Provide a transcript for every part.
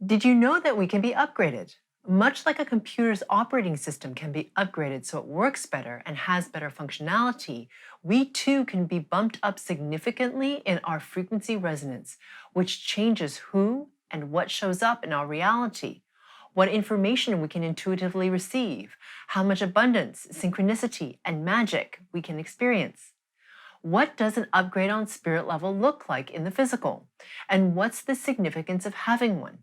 Did you know that we can be upgraded? Much like a computer's operating system can be upgraded so it works better and has better functionality, we too can be bumped up significantly in our frequency resonance, which changes who and what shows up in our reality, what information we can intuitively receive, how much abundance, synchronicity, and magic we can experience. What does an upgrade on spirit level look like in the physical? And what's the significance of having one?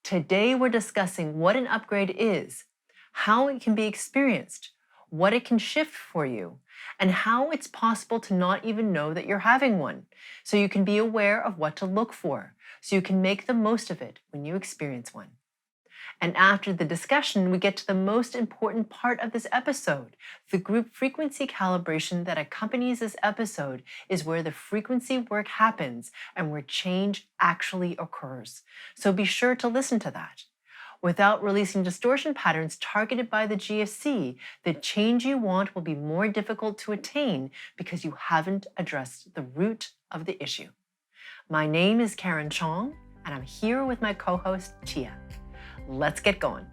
Today, we're discussing what an upgrade is, how it can be experienced, what it can shift for you, and how it's possible to not even know that you're having one, so you can be aware of what to look for, so you can make the most of it when you experience one. And after the discussion, we get to the most important part of this episode. The group frequency calibration that accompanies this episode is where the frequency work happens and where change actually occurs. So be sure to listen to that. Without releasing distortion patterns targeted by the GFC, the change you want will be more difficult to attain because you haven't addressed the root of the issue. My name is Karen Cheong, and I'm here with my co-host, Tia. Let's get going.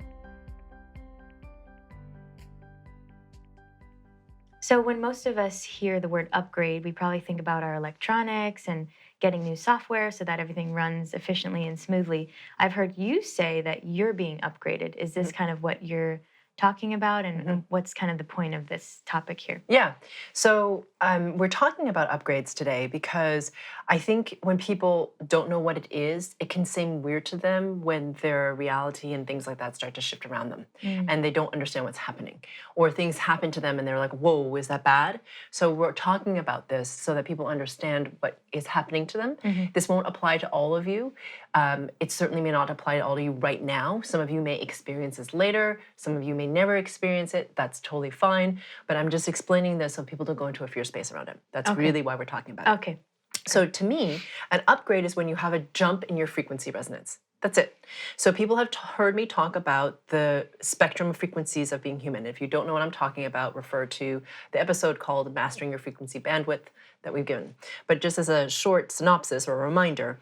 So when most of us hear the word upgrade, we probably think about our electronics and getting new software so that everything runs efficiently and smoothly. I've heard you say that you're being upgraded. Is this kind of what you're talking about, and what's kind of the point of this topic here? Yeah, so we're talking about upgrades today because I think when people don't know what it is, it can seem weird to them when their reality and things like that start to shift around them and they don't understand what's happening, or things happen to them and they're like, whoa, is that bad? So we're talking about this so that people understand what is happening to them. This won't apply to all of you. It certainly may not apply to all of you right now. Some of you may experience this later. Some of you may never experience it. That's totally fine. But I'm just explaining this so people don't go into a fear space around it. That's really why we're talking about it. Okay. So to me, an upgrade is when you have a jump in your frequency resonance. That's it. So people have heard me talk about the spectrum of frequencies of being human. If you don't know what I'm talking about, refer to the episode called Mastering Your Frequency Bandwidth that we've given. But just as a short synopsis or a reminder,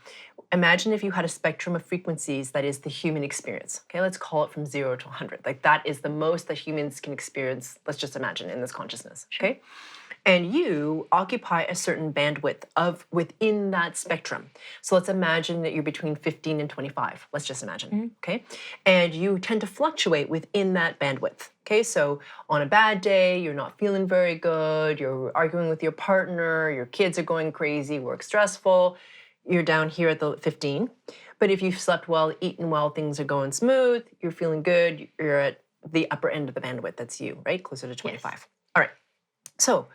imagine if you had a spectrum of frequencies that is the human experience. Okay, let's call it from 0 to 100. Like that is the most that humans can experience, let's just imagine, in this consciousness. Okay? And you occupy a certain bandwidth of within that spectrum. So let's imagine that you're between 15 and 25. Let's just imagine, okay? And you tend to fluctuate within that bandwidth, okay? So on a bad day, you're not feeling very good, you're arguing with your partner, your kids are going crazy, work's stressful, you're down here at the 15. But if you've slept well, eaten well, things are going smooth, you're feeling good, you're at the upper end of the bandwidth, that's you, right? Closer to 25. Yes. All right, so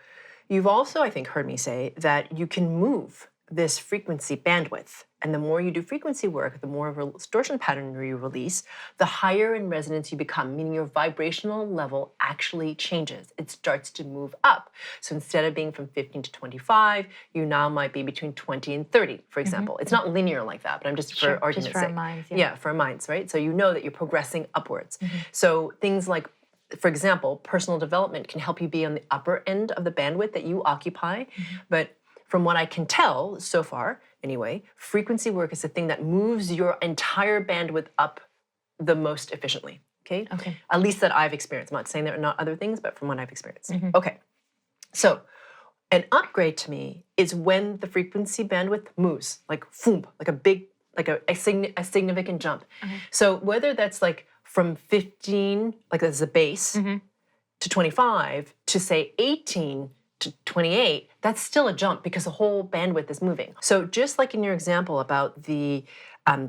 you've also, I think, heard me say that you can move this frequency bandwidth. And the more you do frequency work, the more of a distortion pattern you release, the higher in resonance you become, meaning your vibrational level actually changes. It starts to move up. So instead of being from 15 to 25, you now might be between 20 and 30, for example. It's not linear like that, but I'm just for argument's sake. Just for our minds. Yeah, for our minds, right? So you know that you're progressing upwards. So things like, for example, personal development can help you be on the upper end of the bandwidth that you occupy. But from what I can tell so far, anyway, frequency work is the thing that moves your entire bandwidth up the most efficiently, okay? At least that I've experienced. I'm not saying there are not other things, but from what I've experienced. Okay, so an upgrade to me is when the frequency bandwidth moves, like boom, like a big, like a significant jump. So whether that's like from 15, like as a base, to 25, to say 18 to 28, that's still a jump because the whole bandwidth is moving. So just like in your example about the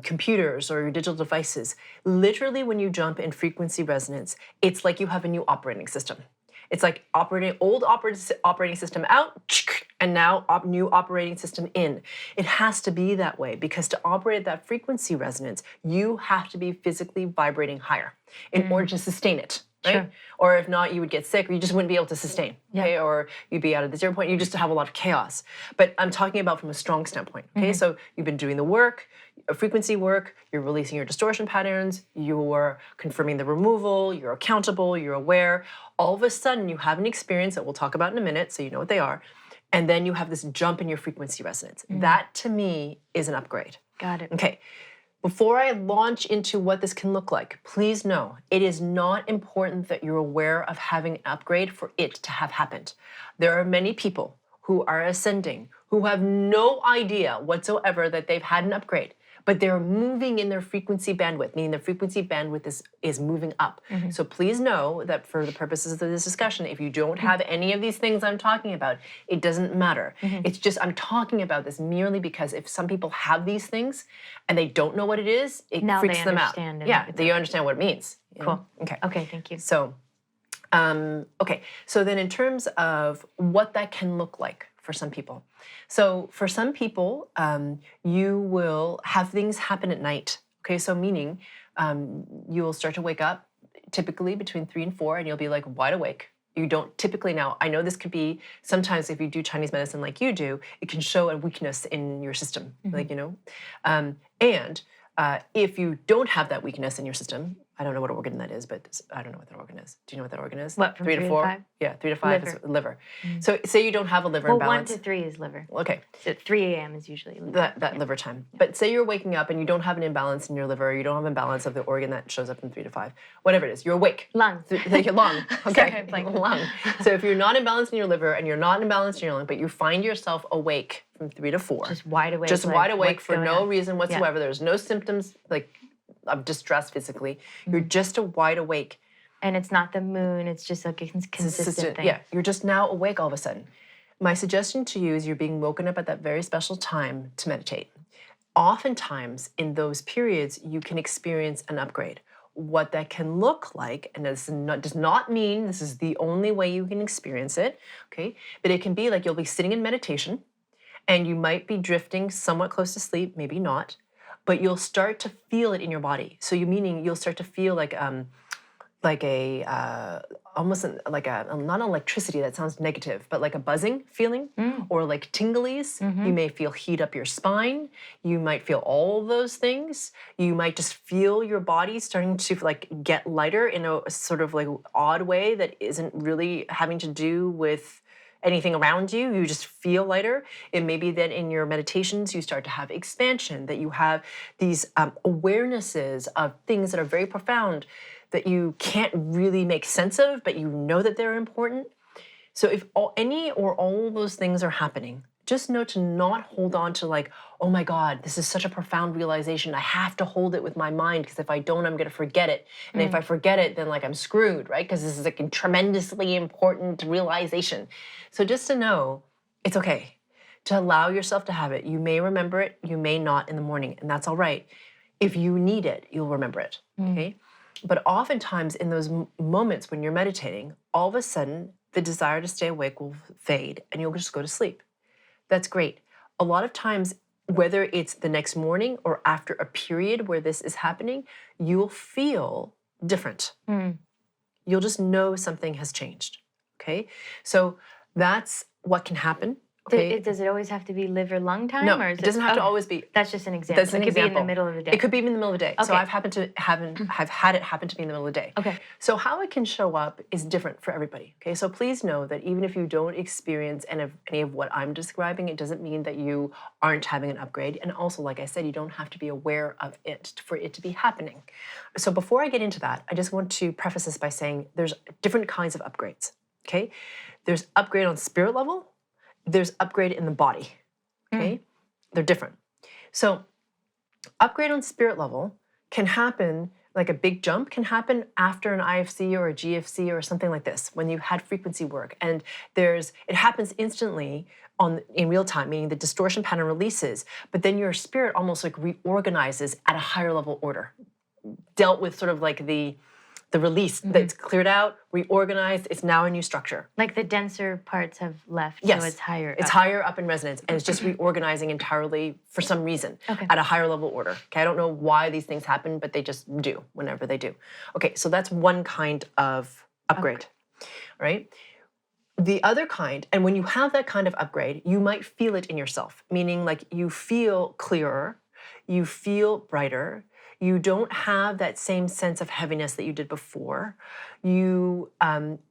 computers or your digital devices, literally when you jump in frequency resonance, it's like you have a new operating system. It's like old operating system out, and now new operating system in. It has to be that way because to operate that frequency resonance, you have to be physically vibrating higher in order to sustain it, right? Sure. Or if not, you would get sick or you just wouldn't be able to sustain, okay? Or you'd be out of the 0 point, you just have a lot of chaos. But I'm talking about from a strong standpoint, okay? So you've been doing the work, frequency work, you're releasing your distortion patterns, you're confirming the removal, you're accountable, you're aware. All of a sudden, you have an experience that we'll talk about in a minute, so you know what they are, and then you have this jump in your frequency resonance. That, to me, is an upgrade. Got it. Okay. Before I launch into what this can look like, please know it is not important that you're aware of having an upgrade for it to have happened. There are many people who are ascending who have no idea whatsoever that they've had an upgrade, but they're moving in their frequency bandwidth, meaning their frequency bandwidth is moving up. So please know that for the purposes of this discussion, if you don't have any of these things I'm talking about, it doesn't matter. It's just I'm talking about this merely because if some people have these things and they don't know what it is, it Now freaks they them out. understand it. Yeah, they understand what it means. you know? Cool. Okay. Okay, thank you. So, okay. So then in terms of what that can look like for some people. So for some people, you will have things happen at night. Okay, so meaning you will start to wake up typically between 3 and 4 and you'll be like wide awake. You don't typically now, I know this could be sometimes if you do Chinese medicine like you do, it can show a weakness in your system, like, you know. And if you don't have that weakness in your system, I don't know what organ that is, but I don't know what that organ is. Do you know what that organ is? What, from 3 to 5? Yeah, 3 to 5 is liver. So say you don't have a liver Well, imbalance. 1 to 3 is liver. Okay. So 3 a.m. is usually liver. That liver time. But say you're waking up and you don't have an imbalance in your liver, you don't have an imbalance of the organ that shows up in 3 to 5, whatever it is, you're awake. Lung. Your lung. Okay. Sorry, I'm playing. Lung. So if you're not imbalanced in your liver and you're not imbalanced in your lung, but you find yourself awake from 3 to 4. Just wide awake. Just like, wide awake what's for going no on? reason whatsoever. There's no symptoms like of distress physically. You're just a wide awake. And it's not the moon, it's just like a consistent thing. Yeah, you're just now awake all of a sudden. My suggestion to you is you're being woken up at that very special time to meditate. Oftentimes in those periods, you can experience an upgrade. What that can look like, and this does not mean this is the only way you can experience it, okay? But it can be like you'll be sitting in meditation and you might be drifting somewhat close to sleep, maybe not, but you'll start to feel it in your body. So meaning you'll start to feel like a almost like a not electricity, that sounds negative, but like a buzzing feeling or like tinglies. You may feel heat up your spine. You might feel all those things. You might just feel your body starting to like get lighter in a sort of like odd way that isn't really having to do with anything around you. You just feel lighter. It may be that in your meditations you start to have expansion, that you have these awarenesses of things that are very profound that you can't really make sense of, but you know that they're important. So if any or all those things are happening, just know to not hold on to like, oh my God, this is such a profound realization. I have to hold it with my mind because if I don't, I'm going to forget it. And if I forget it, then like I'm screwed, right? Because this is like a tremendously important realization. So just to know, it's okay to allow yourself to have it. You may remember it, you may not in the morning, and that's all right. If you need it, you'll remember it, okay? But oftentimes in those moments when you're meditating, all of a sudden the desire to stay awake will fade and you'll just go to sleep. That's great. A lot of times, whether it's the next morning or after a period where this is happening, you'll feel different. You'll just know something has changed, okay? So that's what can happen. Okay. Does it always have to be liver lung time? No, or it doesn't have to always be. That's just an example. That's an it could example. be in the middle of the day. It could be in the middle of the day. So Okay. I've had it happen to me in the middle of the day. Okay. So how it can show up is different for everybody. Okay. So please know that even if you don't experience any of what I'm describing, it doesn't mean that you aren't having an upgrade. And also, like I said, you don't have to be aware of it for it to be happening. So before I get into that, I just want to preface this by saying there's different kinds of upgrades. Okay. There's upgrade on spirit level. There's upgrade in the body, okay? They're different. So upgrade on spirit level can happen, like a big jump can happen after an IFC or a GFC or something like this, when you've had frequency work. And it happens instantly in real time, meaning the distortion pattern releases, but then your spirit almost like reorganizes at a higher level order, dealt with sort of like the release that's cleared out, reorganized, it's now a new structure. Like the denser parts have left, Yes. so it's higher It's up. higher up in resonance, and it's just reorganizing entirely for some reason at a higher level order. Okay, I don't know why these things happen, but they just do whenever they do. Okay, so that's one kind of upgrade, right? The other kind, and when you have that kind of upgrade, you might feel it in yourself, meaning like you feel clearer, you feel brighter, you don't have that same sense of heaviness that you did before. You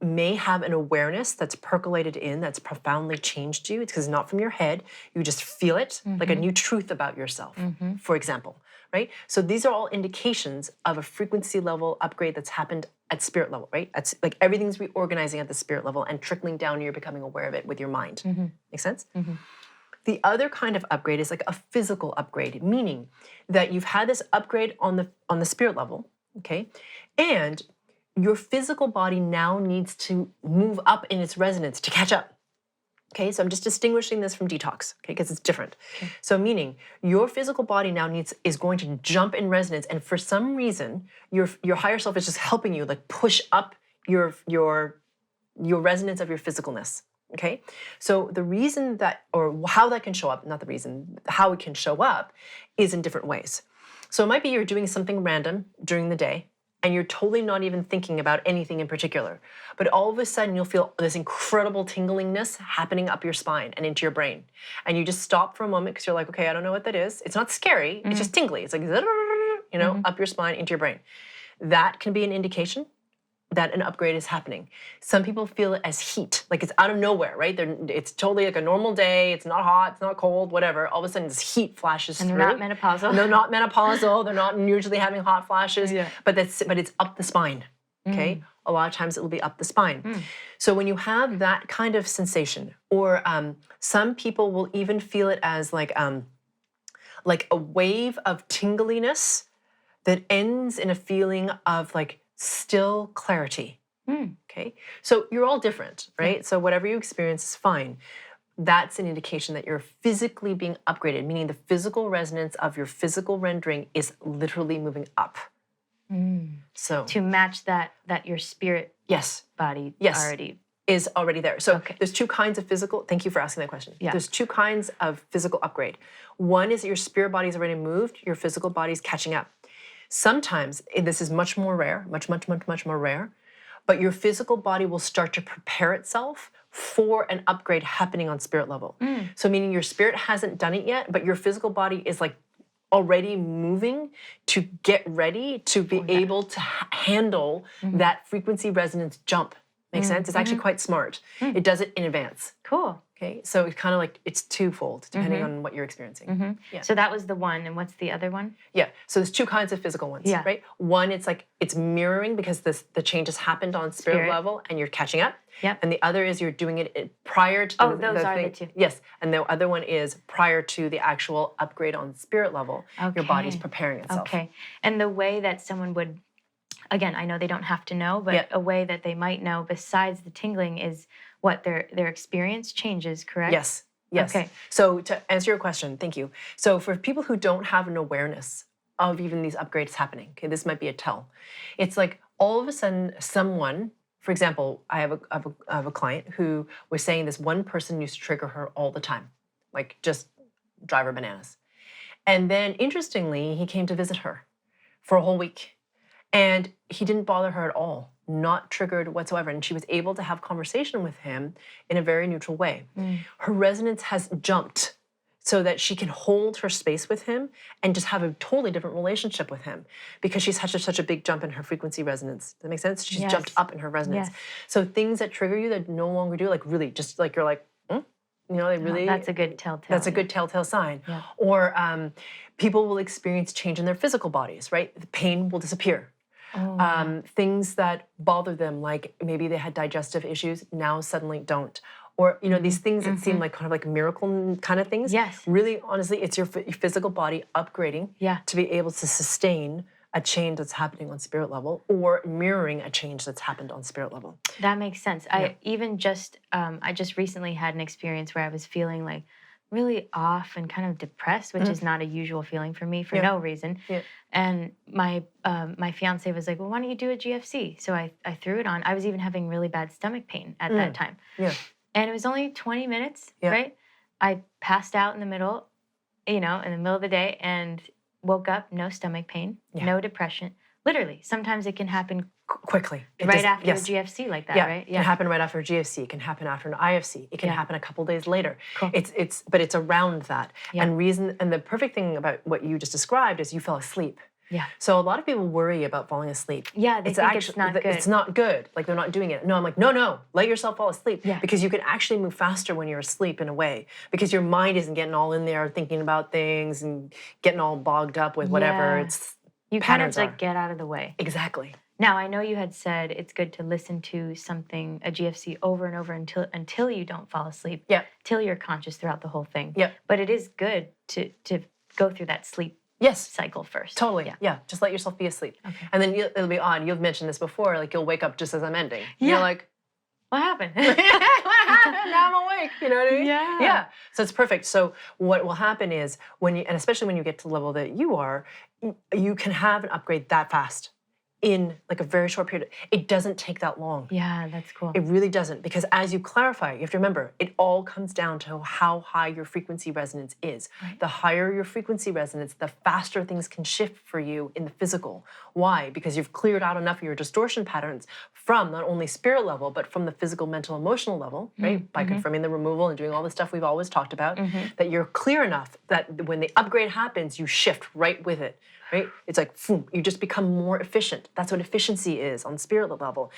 may have an awareness that's percolated in, that's profoundly changed you. It's because it's not from your head. You just feel it, like a new truth about yourself, for example. right? So these are all indications of a frequency level upgrade that's happened at spirit level, right? It's like everything's reorganizing at the spirit level and trickling down, and you're becoming aware of it with your mind. Make sense? The other kind of upgrade is like a physical upgrade, meaning that you've had this upgrade on the spirit level, okay? And your physical body now needs to move up in its resonance to catch up. Okay, so I'm just distinguishing this from detox, okay, because it's different. Okay. So meaning your physical body now is going to jump in resonance, and for some reason, your higher self is just helping you like push up your resonance of your physicalness. Okay, so the reason that, or how that can show up, not the reason, how it can show up is in different ways. So it might be you're doing something random during the day, and you're totally not even thinking about anything in particular. But all of a sudden, you'll feel this incredible tinglingness happening up your spine and into your brain. And you just stop for a moment because you're like, okay, I don't know what that is. It's not scary. It's just tingly. It's like, up your spine, into your brain. That can be an indication that an upgrade is happening. Some people feel it as heat, like it's out of nowhere, right? It's totally like a normal day. It's not hot, it's not cold, whatever. All of a sudden, this heat flashes through. And they're not menopausal. They're not menopausal. They're not usually having hot flashes. Yeah. But it's up the spine. Okay, a lot of times it will be up the spine. So when you have that kind of sensation, or some people will even feel it as like a wave of tingliness that ends in a feeling of like still clarity. Okay, so you're all different, right? So whatever you experience is fine. That's an indication that you're physically being upgraded, meaning the physical resonance of your physical rendering is literally moving up. So to match that your spirit body already is already there. So there's two kinds of physical. Thank you for asking that question. Yeah. There's two kinds of physical upgrade. One is that your spirit body's already moved, your physical body's catching up. Sometimes, and this is much more rare, much more rare, but your physical body will start to prepare itself for an upgrade happening on spirit level. So meaning your spirit hasn't done it yet, but your physical body is like already moving to get ready to be able to handle that frequency resonance jump. Makes sense? It's actually quite smart. It does it in advance. Cool. Okay, so it's kind of like, it's twofold, depending on what you're experiencing. Yeah. So that was the one, and what's the other one? Yeah, so there's two kinds of physical ones, right? One, it's like, it's mirroring because the change has happened on spirit level and you're catching up. Yep. And the other is you're doing it prior to those are the two. Yes, and the other one is prior to the actual upgrade on spirit level. Your body's preparing itself. Okay, and the way that someone would, again, I know they don't have to know, but a way that they might know besides the tingling is what their experience changes, correct? Yes. Okay. So to answer your question, thank you. So for people who don't have an awareness of even these upgrades happening, okay, this might be a tell. It's like all of a sudden someone, for example, I have a client who was saying this one person used to trigger her all the time, like just drive her bananas. And then interestingly, he came to visit her for a whole week. And he didn't bother her at all, not triggered whatsoever. And she was able to have conversation with him in a very neutral way. Her resonance has jumped so that she can hold her space with him and just have a totally different relationship with him because she's had such a big jump in her frequency resonance. Does that make sense? She's jumped up in her resonance. So things that trigger you that no longer do, like really, just like you're like, they really... that's a good telltale. That's a good telltale sign. Yeah. Or people will experience change in their physical bodies, right? The pain will disappear. Things that bother them, like maybe they had digestive issues, now suddenly don't. Or, these things that seem like kind of like miracle kind of things. Yes. Really, honestly, it's your physical body upgrading to be able to sustain a change that's happening on spirit level or mirroring a change that's happened on spirit level. That makes sense. Yeah. I just recently had an experience where I was feeling like really off and kind of depressed, which is not a usual feeling for me for no reason. Yeah. And my fiance was like, well, why don't you do a GFC? So I threw it on. I was even having really bad stomach pain at that time. Yeah. And it was only 20 minutes, right? I passed out in the middle of the day and woke up, no stomach pain, no depression. Literally, sometimes it can happen quickly. After a GFC like that, right? It can happen right after a GFC. It can happen after an IFC. It can happen a couple days later. Cool. But it's around that. Yeah. And the perfect thing about what you just described is you fell asleep. Yeah. So a lot of people worry about falling asleep. Yeah, they think it's not good. It's not good. Like they're not doing it. No, I'm like, no, let yourself fall asleep. Yeah. Because you can actually move faster when you're asleep in a way. Because your mind isn't getting all in there thinking about things and getting all bogged up with whatever. Yeah. It's You kind of like get out of the way. Exactly. Now, I know you had said it's good to listen to something, a GFC, over and over until you don't fall asleep. Yeah. Till you're conscious throughout the whole thing. Yeah. But it is good to go through that sleep cycle first. Totally. Yeah. Just let yourself be asleep. Okay. And then it'll be odd. You've mentioned this before. Like you'll wake up just as I'm ending. Yeah. You're like, what happened? what happened? Now I'm awake. You know what I mean? Yeah. Yeah. So it's perfect. So what will happen is when you, and especially when you get to the level that you are, you can have an upgrade that fast in like a very short period. It doesn't take that long. Yeah, that's cool. It really doesn't, because as you clarify, you have to remember, it all comes down to how high your frequency resonance is. Right. The higher your frequency resonance, the faster things can shift for you in the physical. Why? Because you've cleared out enough of your distortion patterns from not only spirit level, but from the physical, mental, emotional level, right? By confirming the removal and doing all the stuff we've always talked about, that you're clear enough that when the upgrade happens, you shift right with it. Right? It's like, boom, you just become more efficient. That's what efficiency is on spirit level.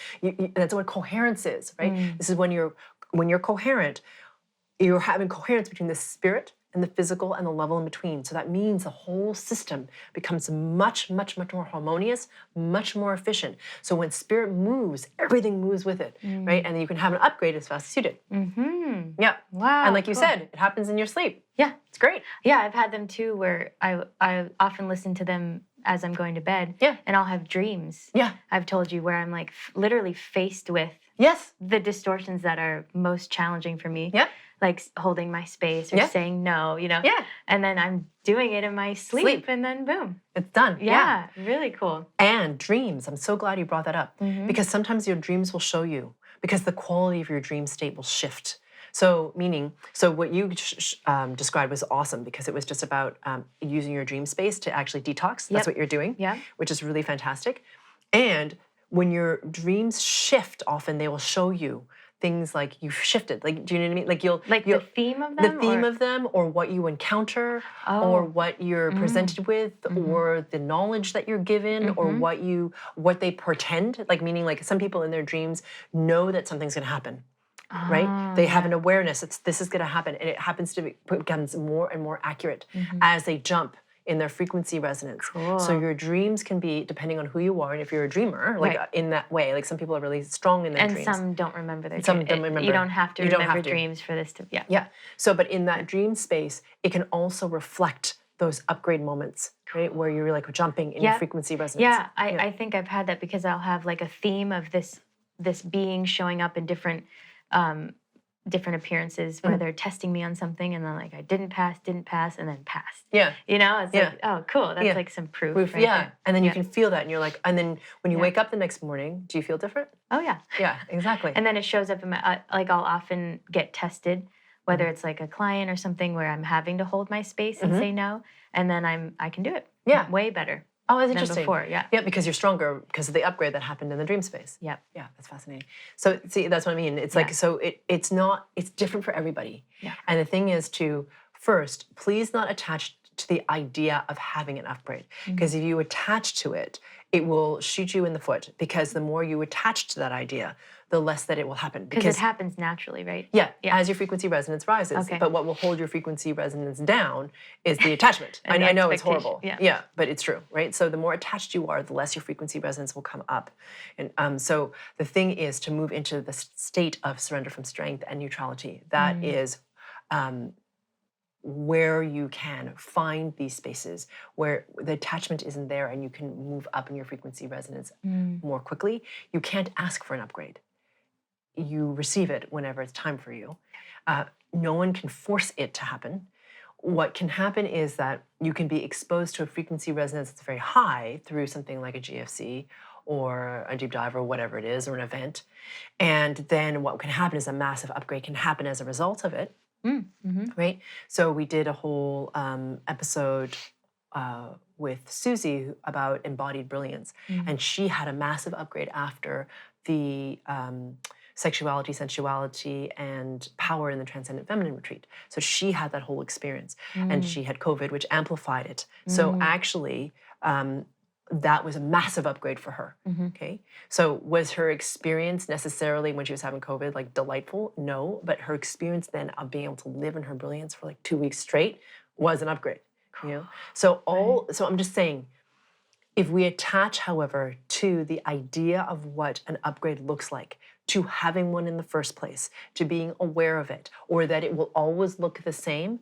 That's what coherence is, right? This is when you're coherent, you're having coherence between the spirit and the physical and the level in between. So that means the whole system becomes much, much, much more harmonious, much more efficient. So when spirit moves, everything moves with it, right? And then you can have an upgrade as fast as you did. Yeah. Wow. And like you cool. said, it happens in your sleep. Yeah. It's great. Yeah, I've had them too where I often listen to them as I'm going to bed. Yeah. And I'll have dreams. Yeah. I've told you where I'm like literally faced with Yes. the distortions that are most challenging for me. Yep. Like holding my space or saying no, you know. Yeah. And then I'm doing it in my sleep. And then boom. It's done. Yeah. Really cool. And dreams. I'm so glad you brought that up, because sometimes your dreams will show you, because the quality of your dream state will shift. So what you described was awesome, because it was just about using your dream space to actually detox. That's what you're doing, which is really fantastic. And when your dreams shift, often they will show you things like you've shifted. Like, do you know what I mean? Like you'll the theme of them? The theme of them, or what you encounter, or what you're presented with, or the knowledge that you're given, or what they portend. Like, meaning like some people in their dreams know that something's gonna happen. Right? They have an awareness this is going to happen, and it happens to becomes more and more accurate as they jump in their frequency resonance. Cool. So your dreams can be, depending on who you are, and if you're a dreamer, like in that way, like some people are really strong in their dreams. And some don't remember their dreams. Some don't remember. You don't have to remember dreams for this to, Yeah. So, but in that dream space, it can also reflect those upgrade moments, right? Where you're like jumping in your frequency resonance. Yeah, I think I've had that, because I'll have like a theme of this being showing up in different appearances where they're testing me on something, and then like I didn't pass, and then passed. Yeah. You know, it's like, oh, cool. That's like some proof. Right there. And then you can feel that, and you're like, and then when you wake up the next morning, do you feel different? Oh yeah. Yeah, exactly. And then it shows up in my, like I'll often get tested, whether it's like a client or something where I'm having to hold my space and say no, and then I can do it. Yeah. Way better. Oh, that's interesting. Before, yeah. Yeah, because you're stronger because of the upgrade that happened in the dream space. Yep. Yeah, that's fascinating. So see, that's what I mean. It's like, so it's different for everybody. Yeah. And the thing is to first, please not attach to the idea of having an upgrade. Because if you attach to it, it will shoot you in the foot, because the more you attach to that idea, the less that it will happen. Because it happens naturally, right? Yeah, as your frequency resonance rises. Okay. But what will hold your frequency resonance down is the attachment. I know it's horrible. Yeah. But it's true, right? So the more attached you are, the less your frequency resonance will come up. And so the thing is to move into the state of surrender from strength and neutrality. That is where you can find these spaces where the attachment isn't there, and you can move up in your frequency resonance more quickly. You can't ask for an upgrade. You receive it whenever it's time for you. No one can force it to happen. What can happen is that you can be exposed to a frequency resonance that's very high through something like a GFC or a deep dive or whatever it is, or an event. And then what can happen is a massive upgrade can happen as a result of it, right? So we did a whole episode with Susie about embodied brilliance. And she had a massive upgrade after the sexuality, sensuality, and power in the Transcendent Feminine retreat. So she had that whole experience. And she had COVID, which amplified it. So actually, that was a massive upgrade for her. Okay. So was her experience necessarily when she was having COVID like delightful? No, but her experience then of being able to live in her brilliance for like 2 weeks straight was an upgrade. You know? So I'm just saying, if we attach, however, to the idea of what an upgrade looks like, to having one in the first place, to being aware of it, or that it will always look the same,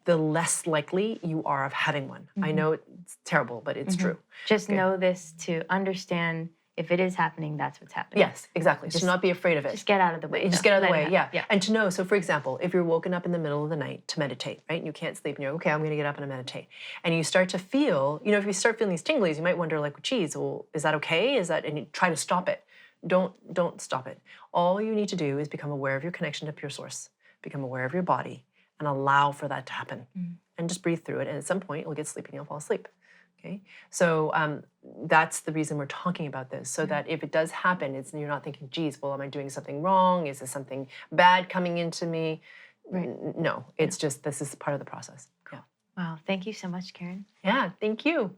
the less likely you are of having one. I know it's terrible, but it's true. Just know this to understand if it is happening, that's what's happening. Yes, exactly. Just not be afraid of it. Just get out of the way. Just get out of the way, yeah. Yeah. And to know, so for example, if you're woken up in the middle of the night to meditate, right, and you can't sleep, and you're, okay, I'm going to get up and meditate. And you start to feel, you know, if you start feeling these tinglies, you might wonder, like, geez, well, is that okay? And you try to stop it. Don't stop it. All you need to do is become aware of your connection to pure source, become aware of your body, and allow for that to happen. And just breathe through it. And at some point, you'll get sleepy and you'll fall asleep. Okay, so that's the reason we're talking about this, so that if it does happen, you're not thinking, geez, well, am I doing something wrong? Is there something bad coming into me? Right. No, it's just, this is part of the process. Yeah. Wow, thank you so much, Karen. Yeah, thank you.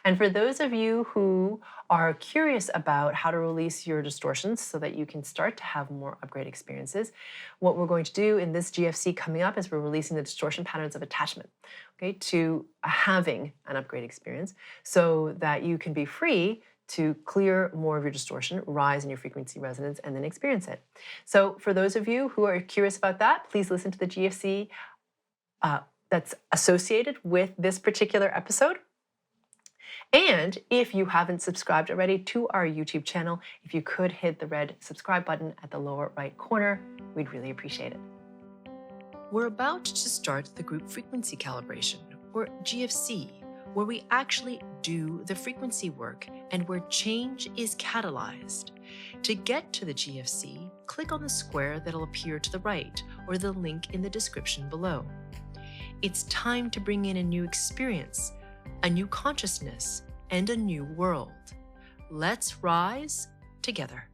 And for those of you who are curious about how to release your distortions so that you can start to have more upgrade experiences, what we're going to do in this GFC coming up is we're releasing the distortion patterns of attachment, okay, to having an upgrade experience so that you can be free to clear more of your distortion, rise in your frequency resonance, and then experience it. So for those of you who are curious about that, please listen to the GFC that's associated with this particular episode. And if you haven't subscribed already to our YouTube channel, if you could hit the red subscribe button at the lower right corner, we'd really appreciate it. We're about to start the group frequency calibration, or GFC, where we actually do the frequency work and where change is catalyzed. To get to the GFC, click on the square that'll appear to the right or the link in the description below. It's time to bring in a new experience, a new consciousness, and a new world. Let's rise together.